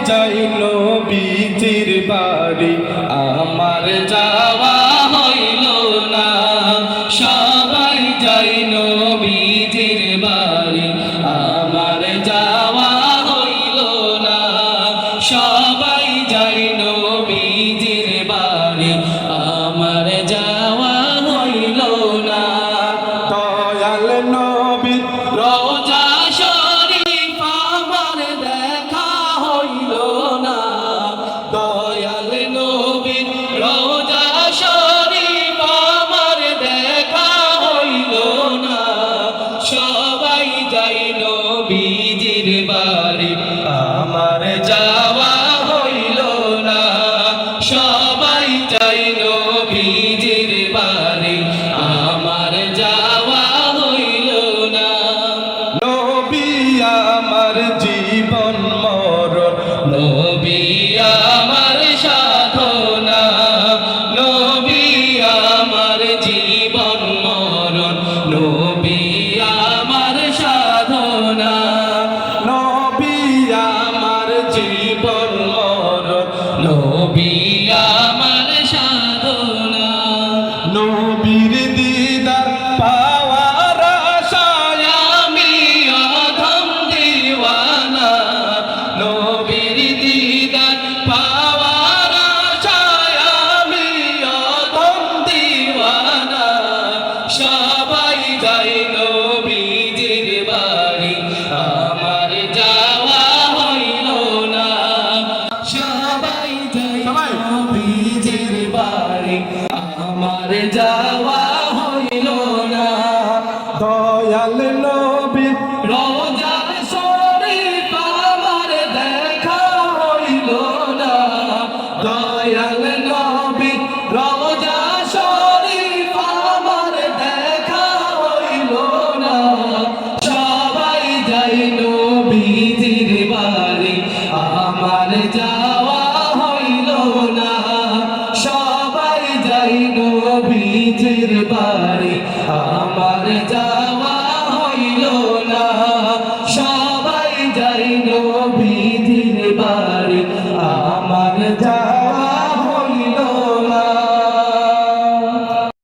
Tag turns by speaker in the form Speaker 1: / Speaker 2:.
Speaker 1: যাই নবীজির বাড়ি আমার যাওয়া হইল না সবাই যাই নবীজির বাড়ি আমার যাওয়া হইল না সবাই যাই নবীজির বাড়ি আমার যাওয়া হইল না দয়াল নবীর রোজা শরীফ আমার দেখা হইল না দয়াল নবীর রোজা শরীফ আমার দেখা হইল না সবাই যাই নবীজির বাড়ি আমার যাওয়া হইল না সবাই যাই নবীজির বাড়ি আমার যাওয়া হইল না নবী আমার জীবন মরণ নবী আমার সাধনা নবী আমার জীবন মরণ নবী আমার সাধনা নবী আমার জীবন মরণ নবী আমার সাধনা নবীর দিদার পাওয়ার আশায় আমি অধম দিওয়ানা নবীর দিদার পাওয়ার আশায় আমি অধম দিওয়ানা সবাই যাই নবীজির বাড়ি আমার যাওয়া হইল না সবাই যাই নবীজির বাড়ি আমার যাওয়া হইল না দয়াল নবীর রোজা শরীফ আমার দেখা হইল না দয়াল নবীর রোজা শরীফ আমার দেখা হইল না সবাই যাই নবীজির বাড়ি আমার যাওয়া হইল না সবাই যাই নবীজির বাড়ি আমার যাওয়া হইল না সবাই যাই নবীজির বাড়ি আমার যাওয়া